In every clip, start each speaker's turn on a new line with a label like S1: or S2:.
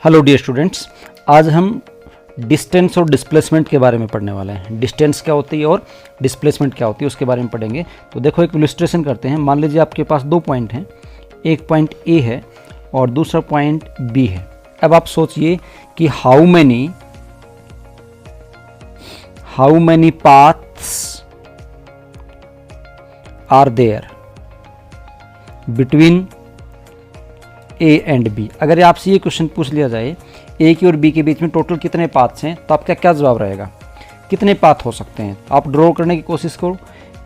S1: Hello dear students, आज हम distance और डिस्प्लेसमेंट के बारे में पढ़ने वाले हैं। डिस्टेंस क्या होती है और डिस्प्लेसमेंट क्या होती है उसके बारे में पढ़ेंगे। तो देखो एक इलस्ट्रेशन करते हैं। मान लीजिए आपके पास दो पॉइंट हैं, एक पॉइंट ए है और दूसरा पॉइंट बी है। अब आप सोचिए कि how many paths are there between A and B. अगर आपसे ये क्वेश्चन पूछ लिया जाए ए की और बी के बीच में टोटल कितने पाथ्स हैं, तो आपका क्या जवाब रहेगा? कितने पाथ हो सकते हैं? आप ड्रॉ करने की कोशिश करो।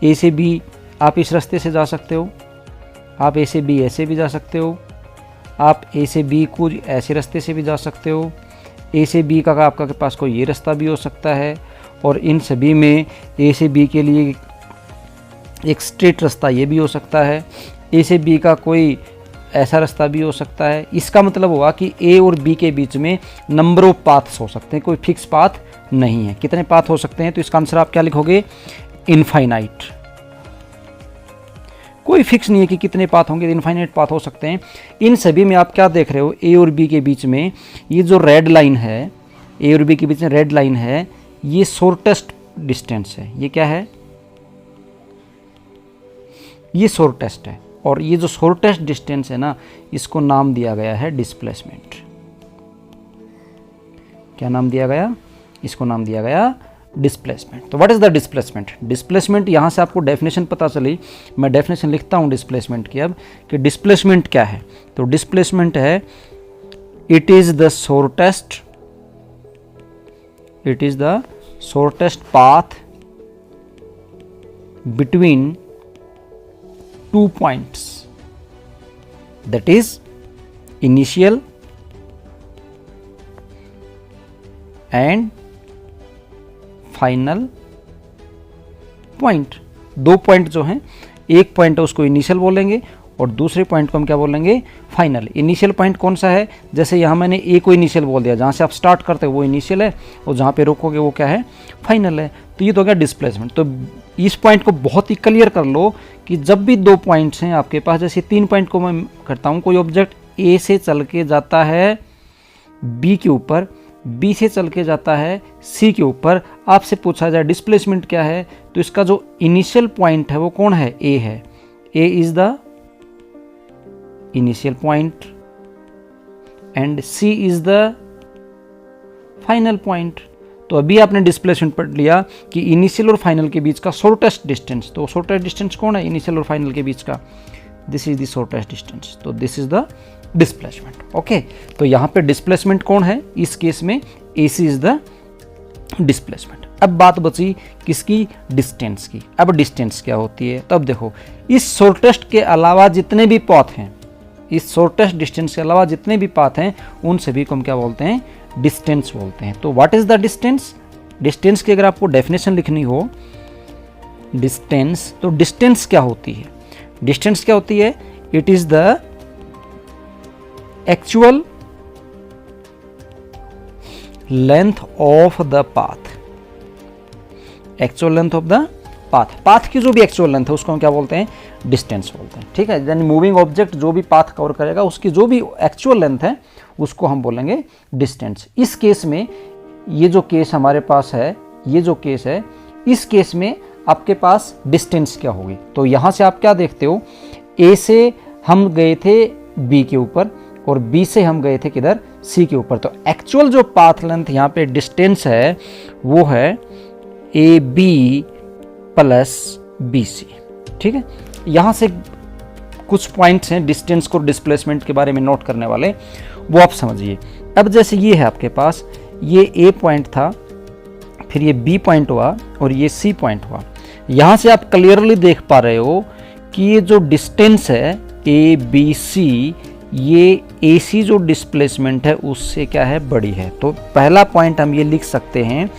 S1: ए से बी आप इस रास्ते से जा सकते हो, आप ए से बी ऐसे भी जा सकते हो, आप ए से बी को ऐसे रास्ते से भी जा सकते हो। ए से बी का आपका के पास कोई ये रास्ता भी हो सकता है, और इन सभी में ए से बी के लिए एक स्ट्रेट रास्ता ये भी हो सकता है। ए से बी का कोई ऐसा रास्ता भी हो सकता है। इसका मतलब हुआ कि ए और बी के बीच में नंबर ऑफ पाथ्स हो सकते हैं, कोई फिक्स पाथ नहीं है। कितने पाथ हो सकते हैं? तो इसका आंसर आप क्या लिखोगे? इनफाइनाइट। कोई फिक्स नहीं है कि कितने पाथ होंगे, इनफाइनाइट पाथ हो सकते हैं। इन सभी में आप क्या देख रहे हो? ए और बी के बीच में ये जो रेड लाइन है, ए और बी के बीच में रेड लाइन है, ये शॉर्टेस्ट डिस्टेंस है। ये क्या है? ये शॉर्टेस्ट है। और ये जो शॉर्टेस्ट डिस्टेंस है ना, इसको नाम दिया गया है डिस्प्लेसमेंट। क्या नाम दिया गया? इसको नाम दिया गया डिस्प्लेसमेंट। तो what is the displacement? Displacement यहां से आपको डेफिनेशन पता चली। मैं डेफिनेशन लिखता हूं डिस्प्लेसमेंट की अब, कि डिस्प्लेसमेंट क्या है। तो डिस्प्लेसमेंट है it is the shortest path between two points, that is initial and final point। दो पॉइंट जो हैं, एक पॉइंट है उसको इनिशियल बोलेंगे और दूसरे पॉइंट को हम क्या बोलेंगे? फाइनल। इनिशियल पॉइंट कौन सा है? जैसे यहाँ मैंने ए को इनिशियल बोल दिया, जहाँ से आप स्टार्ट करते हो वो इनिशियल है, और जहाँ पे रोकोगे वो क्या है? फाइनल है। तो ये तो हो गया डिस्प्लेसमेंट। तो इस पॉइंट को बहुत ही क्लियर कर लो कि जब भी दो पॉइंट्स हैं आपके पास, जैसे तीन पॉइंट को मैं करता हूँ, कोई ऑब्जेक्ट ए से चल के जाता है बी के ऊपर, बी से चल के जाता है सी के ऊपर, आपसे पूछा जाए डिस्प्लेसमेंट क्या है, तो इसका जो इनिशियल पॉइंट है वो कौन है? ए है। A is the initial point and C is the final point. तो अभी आपने डिस्प्लेसमेंट पढ़ लिया कि इनिशियल और फाइनल के बीच का शॉर्टेस्ट डिस्टेंस। तो शॉर्टेस्ट डिस्टेंस कौन है? इनिशियल और फाइनल के बीच का। This is the shortest distance. तो this is the displacement. Okay, तो यहाँ पे डिस्प्लेसमेंट कौन है? इस केस में AC इज द डिस्प्लेसमेंट। अब बात बची किसकी? डिस्टेंस की। अब डिस्टेंस क्या होती है? तब देखो, इस शॉर्टेस्ट के अलावा जितने भी पाथ हैं, इस शॉर्टेस्ट डिस्टेंस के अलावा जितने भी पाथ हैं, उन सभी को हम क्या बोलते हैं? डिस्टेंस बोलते हैं। तो what is the distance? Distance की अगर आपको डेफिनेशन लिखनी हो डिस्टेंस, तो डिस्टेंस क्या होती है? डिस्टेंस क्या होती है? It is the actual length of the path. Actual length of the path. Path की जो भी एक्चुअल लेंथ है उसको हम क्या बोलते हैं? डिस्टेंस बोलते हैं। ठीक है, यानी मूविंग ऑब्जेक्ट जो भी पाथ कवर करेगा उसकी जो भी एक्चुअल लेंथ है उसको हम बोलेंगे डिस्टेंस। इस केस में ये जो केस हमारे पास है, ये जो केस है, इस केस में आपके पास डिस्टेंस क्या होगी? तो यहाँ से आप क्या देखते हो? ए से हम गए थे बी के ऊपर और बी से हम गए थे किधर? सी के ऊपर। तो एक्चुअल जो पाथ लेंथ यहाँ पे डिस्टेंस है वो है A B plus B C. ठीक है, यहाँ से कुछ पॉइंट्स हैं डिस्टेंस को डिस्प्लेसमेंट के बारे में नोट करने वाले, वो आप समझिए। अब जैसे ये है आपके पास, ये ए पॉइंट था, फिर ये बी पॉइंट हुआ और ये सी पॉइंट हुआ। यहाँ से आप क्लियरली देख पा रहे हो कि ये जो डिस्टेंस है ए बी सी, ये ए सी जो डिस्प्लेसमेंट है उससे क्या है? बड़ी है। तो पहला पॉइंट हम ये लिख सकते हैं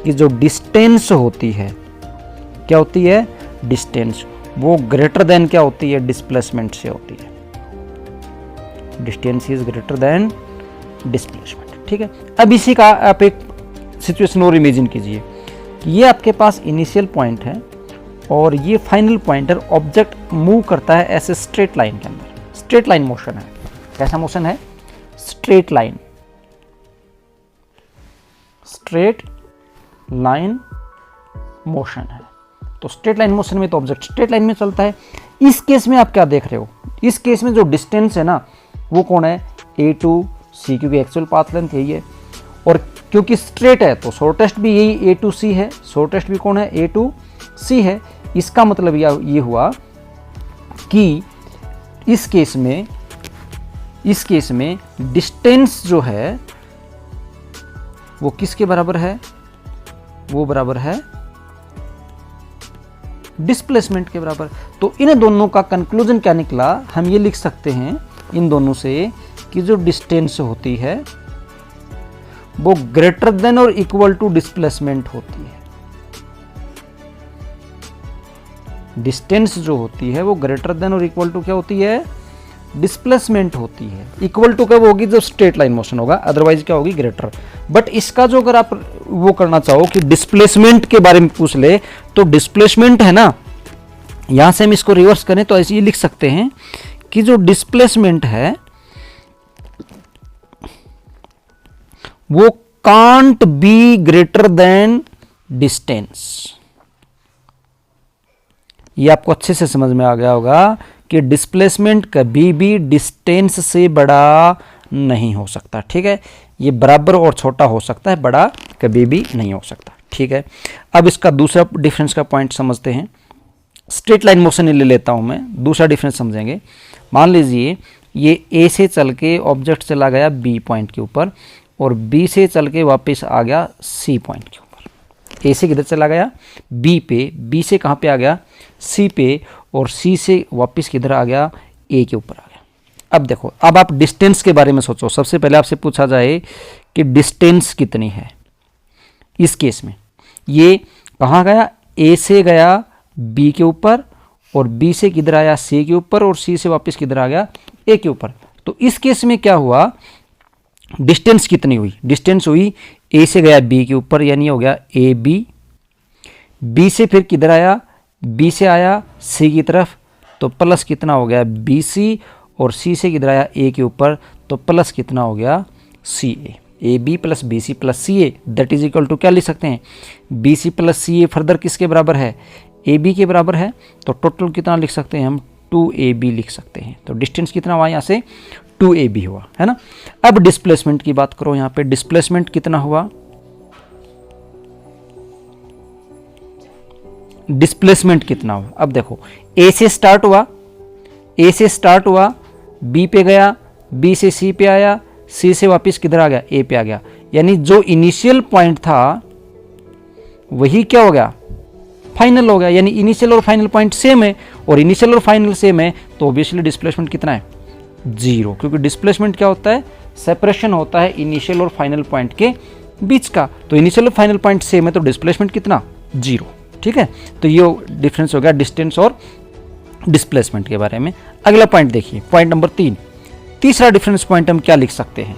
S1: कि जो डिस्टेंस होती है, क्या होती है? डिस्टेंस, वो ग्रेटर देन क्या होती है? डिस्प्लेसमेंट से होती है। Distance is greater than displacement. ठीक है, अब इसी का आप एक सिचुएशन और इमेजिन कीजिए कि ये आपके पास इनिशियल पॉइंट है और ये फाइनल पॉइंट है। ऑब्जेक्ट मूव करता है ऐसे स्ट्रेट लाइन के अंदर। स्ट्रेट लाइन मोशन है। कैसा मोशन है? Straight line. Straight line motion है। तो स्ट्रेट लाइन मोशन में तो ऑब्जेक्ट स्ट्रेट लाइन में चलता है। इस केस में आप क्या देख रहे हो, इस केस में जो डिस्टेंस है ना वो कौन है, ए टू सी, क्योंकि एक्चुअल पाथ लेंथ यही है, और क्योंकि स्ट्रेट है तो शॉर्टेस्ट भी यही ए टू सी है, शॉर्टेस्ट भी कौन है, ए टू सी है। इसका मतलब ये हुआ कि इस केस में डिस्टेंस जो है वो किसके बराबर है, वो बराबर है डिस्प्लेसमेंट के बराबर। तो इन दोनों का कंक्लूजन क्या निकला, हम ये लिख सकते हैं इन दोनों से कि जो डिस्टेंस होती है वो ग्रेटर देन और इक्वल टू डिस्प्लेसमेंट होती है। डिस्टेंस जो होती है वो ग्रेटर देन और इक्वल टू क्या होती है, डिस्प्लेसमेंट होती है। इक्वल टू कब होगी, जब स्ट्रेट लाइन मोशन होगा, अदरवाइज क्या होगी, ग्रेटर। बट इसका जो अगर आप वो करना चाहो कि डिस्प्लेसमेंट के बारे में पूछ ले, तो डिस्प्लेसमेंट है ना, यहां से हम इसको रिवर्स करें तो ऐसे ही लिख सकते हैं कि जो डिस्प्लेसमेंट है वो can't be greater than distance. ये आपको अच्छे से समझ में आ गया होगा कि डिस्प्लेसमेंट कभी भी डिस्टेंस से बड़ा नहीं हो सकता। ठीक है, ये बराबर और छोटा हो सकता है, बड़ा कभी भी नहीं हो सकता। ठीक है, अब इसका दूसरा डिफरेंस का पॉइंट समझते हैं। स्ट्रेट लाइन मोशन ले लेता हूं मैं, दूसरा डिफरेंस समझेंगे। मान लीजिए ये ए से चल के ऑब्जेक्ट चला गया बी पॉइंट के ऊपर, और बी से चल के वापस आ गया सी पॉइंट के ऊपर। ए से किधर चला गया, बी पे, बी से कहाँ पे आ गया, सी पे, और सी से वापस किधर आ गया, ए के ऊपर आ गया। अब देखो, अब आप डिस्टेंस के बारे में सोचो। सबसे पहले आपसे पूछा जाए कि डिस्टेंस कितनी है। इस केस में ये कहाँ गया, ए से गया बी के ऊपर, और बी से किधर आया, सी के ऊपर, और सी से वापस किधर आ गया, ए के ऊपर। तो इस केस में क्या हुआ, डिस्टेंस कितनी हुई, डिस्टेंस हुई ए से गया बी के ऊपर, यानी हो गया ए बी, बी से फिर किधर आया, बी से आया सी की तरफ, तो प्लस कितना हो गया बी सी, और सी से किधर आया ए के ऊपर, तो प्लस कितना हो गया C A B plus B C plus C A, that is equal to क्या लिख सकते हैं, B C plus C A further किसके बराबर है, ए बी के बराबर है। तो टोटल कितना लिख सकते हैं हम, 2ab लिख सकते हैं। तो डिस्टेंस कितना हुआ यहाँ से, 2ab हुआ, है ना। अब डिस्प्लेसमेंट की बात करो, यहाँ पे डिस्प्लेसमेंट कितना हुआ, डिस्प्लेसमेंट कितना हुआ। अब देखो, ए से स्टार्ट हुआ, बी पे गया, बी से सी पे आया, सी से वापस किधर आ गया, ए पे आ गया। यानी जो इनिशियल पॉइंट था वही क्या हो गया, फाइनल हो गया। यानी इनिशियल और फाइनल पॉइंट सेम है, और इनिशियल और फाइनल सेम है, तो ऑब्वियसली डिस्प्लेसमेंट कितना है, 0। क्योंकि डिस्प्लेसमेंट क्या होता है, सेपरेशन होता है इनिशियल और फाइनल पॉइंट के बीच का। तो इनिशियल और फाइनल पॉइंट सेम है, तो डिस्प्लेसमेंट कितना, 0। ठीक है, तो ये डिफरेंस हो गया डिस्टेंस और डिस्प्लेसमेंट के बारे में। अगला पॉइंट देखिए, पॉइंट नंबर 3, तीसरा डिफरेंस पॉइंट हम क्या लिख सकते हैं।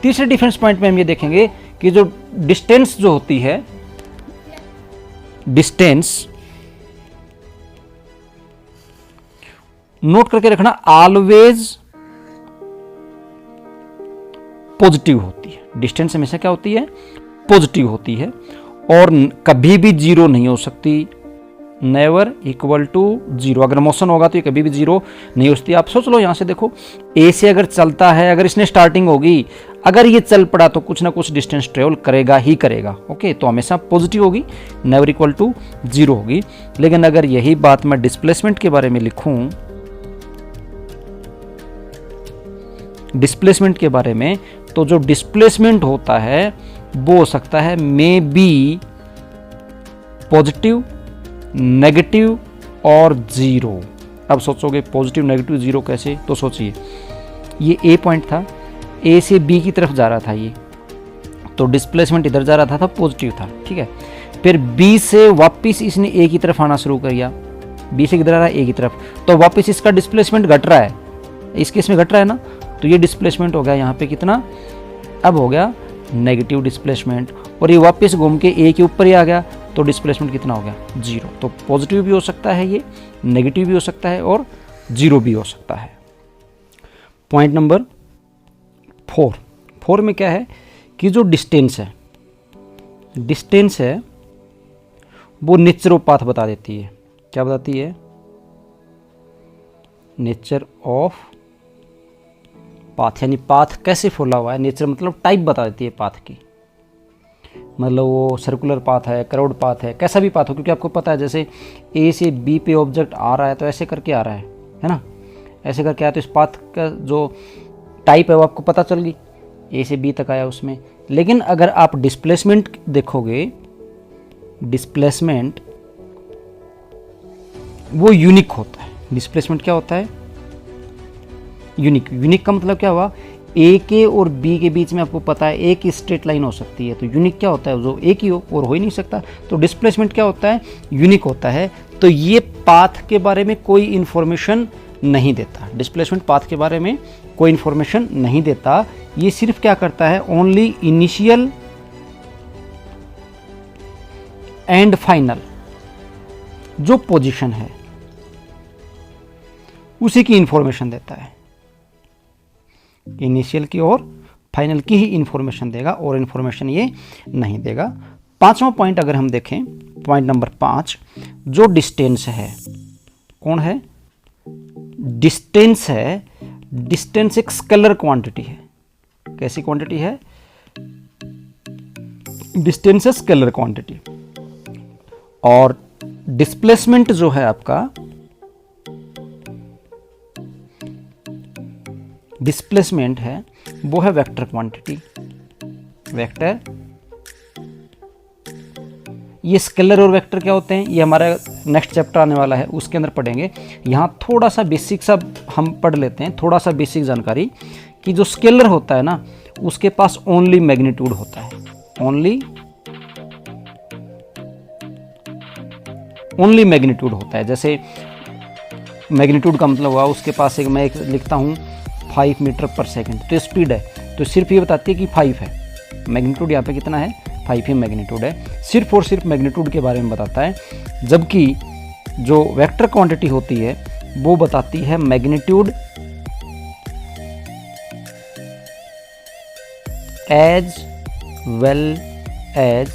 S1: तीसरे डिफरेंस पॉइंट में हम ये देखेंगे कि जो डिस्टेंस जो होती है, डिस्टेंस नोट करके रखना, ऑलवेज पॉजिटिव होती है। डिस्टेंस हमेशा क्या होती है, पॉजिटिव होती है, और कभी भी 0 नहीं हो सकती, नेवर इक्वल टू 0। अगर मोशन होगा तो ये कभी भी 0 नहीं हो सकती। आप सोच लो, यहां से देखो, ए से अगर चलता है, अगर इसने स्टार्टिंग होगी, अगर ये चल पड़ा तो कुछ ना कुछ डिस्टेंस ट्रेवल करेगा ही करेगा। ओके, तो हमेशा पॉजिटिव होगी, नेवर इक्वल टू 0 होगी। लेकिन अगर यही बात मैं डिस्प्लेसमेंट के बारे में लिखूं, डिस्प्लेसमेंट के बारे में, तो जो डिस्प्लेसमेंट होता है वो हो सकता है मे बी पॉजिटिव, नेगेटिव और 0। अब सोचोगे पॉजिटिव, नेगेटिव, 0 कैसे, तो सोचिए, ये ए पॉइंट था, ए से बी की तरफ जा रहा था ये, तो डिस्प्लेसमेंट इधर जा रहा था पॉजिटिव था। ठीक है, फिर बी से वापस इसने ए की तरफ आना शुरू कर दिया, बी से किधर आ रहा है, ए की तरफ, तो वापस इसका डिस्प्लेसमेंट घट रहा है, इस केस में घट रहा है ना, तो ये डिस्प्लेसमेंट हो गया यहाँ पे कितना, अब हो गया नेगेटिव डिस्प्लेसमेंट, और ये वापस घूम के ए के ऊपर ही आ गया, तो डिस्प्लेसमेंट कितना हो गया, 0। तो पॉजिटिव भी हो सकता है, ये नेगेटिव भी हो सकता है, और 0 भी हो सकता है। पॉइंट नंबर 4 में क्या है कि जो डिस्टेंस है, डिस्टेंस है वो नेचर ऑफ पाथ बता देती है। क्या बताती है? नेचर ऑफ पाथ, यानी पाथ कैसे फैला हुआ है। नेचर मतलब टाइप बता देती है पाथ की, मतलब वो सर्कुलर पाथ है, कर्व्ड पाथ है, कैसा भी पाथ हो, क्योंकि आपको पता है जैसे ए से बी पे ऑब्जेक्ट आ रहा है तो ऐसे करके आ रहा है ना, ऐसे करके आया तो इस पाथ का जो टाइप है वो आपको पता चल गई, ए से बी तक आया उसमें। लेकिन अगर आप डिस्प्लेसमेंट देखोगे, डिस्प्लेसमेंट वो यूनिक होता है। डिस्प्लेसमेंट क्या होता है? यूनिक। यूनिक का मतलब क्या हुआ? ए के और बी के बीच में आपको पता है एक स्ट्रेट लाइन हो सकती है, तो यूनिक क्या होता है? जो एक ही हो और हो ही नहीं सकता। तो डिस्प्लेसमेंट क्या होता है? यूनिक होता है। तो ये पाथ के बारे में कोई इन्फॉर्मेशन नहीं देता। डिस्प्लेसमेंट पाथ के बारे में कोई इन्फॉर्मेशन नहीं देता। ये सिर्फ क्या करता है? ओनली इनिशियल एंड फाइनल जो पोजीशन है उसी की इंफॉर्मेशन देता है। इनिशियल की और फाइनल की ही इंफॉर्मेशन देगा और इंफॉर्मेशन ये नहीं देगा। पांचवा पॉइंट अगर हम देखें, पॉइंट नंबर 5, जो डिस्टेंस है, कौन है? डिस्टेंस है। डिस्टेंस एक स्केलर क्वांटिटी है। कैसी क्वांटिटी है? डिस्टेंस है स्केलर क्वांटिटी। और डिस्प्लेसमेंट जो है आपका, डिस्प्लेसमेंट है वो है वेक्टर क्वांटिटी। वेक्टर, ये स्केलर और वेक्टर क्या होते हैं ये हमारा नेक्स्ट चैप्टर आने वाला है उसके अंदर पढ़ेंगे। यहाँ थोड़ा सा बेसिक सा हम पढ़ लेते हैं, थोड़ा सा बेसिक जानकारी कि जो स्केलर होता है ना उसके पास ओनली मैग्नीट्यूड होता है। ओनली मैग्नीट्यूड होता है। जैसे मैग्नीट्यूड का मतलब हुआ उसके पास एक, मैं एक लिखता हूँ 5 मीटर पर सेकंड, तो स्पीड है तो सिर्फ ये बताती है कि 5 है। मैग्नीट्यूड यहाँ पे कितना है? 5 ही मैग्नीट्यूड है। सिर्फ और सिर्फ मैग्नीट्यूड के बारे में बताता है। जबकि जो वेक्टर क्वांटिटी होती है वो बताती है magnitude as well as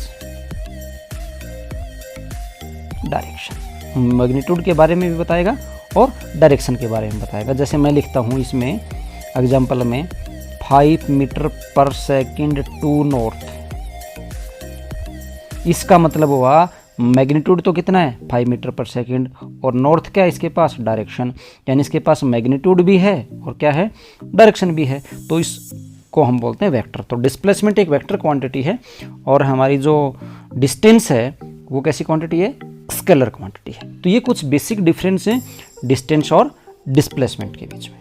S1: direction. Magnitude के बारे में भी बताएगा और डायरेक्शन के बारे में बताएगा। जैसे मैं लिखता हूँ इसमें एग्जाम्पल में 5 मीटर पर सेकंड टू नॉर्थ, इसका मतलब हुआ मैग्नीट्यूड तो कितना है? 5 मीटर पर सेकंड, और नॉर्थ क्या है इसके पास? डायरेक्शन, यानी इसके पास मैग्नीट्यूड भी है और क्या है? डायरेक्शन भी है। तो इसको हम बोलते हैं वेक्टर। तो डिस्प्लेसमेंट एक वेक्टर क्वांटिटी है और हमारी जो डिस्टेंस है वो कैसी क्वांटिटी है? स्केलर क्वांटिटी है। तो ये कुछ बेसिक डिफरेंस है डिस्टेंस और डिस्प्लेसमेंट के बीच में।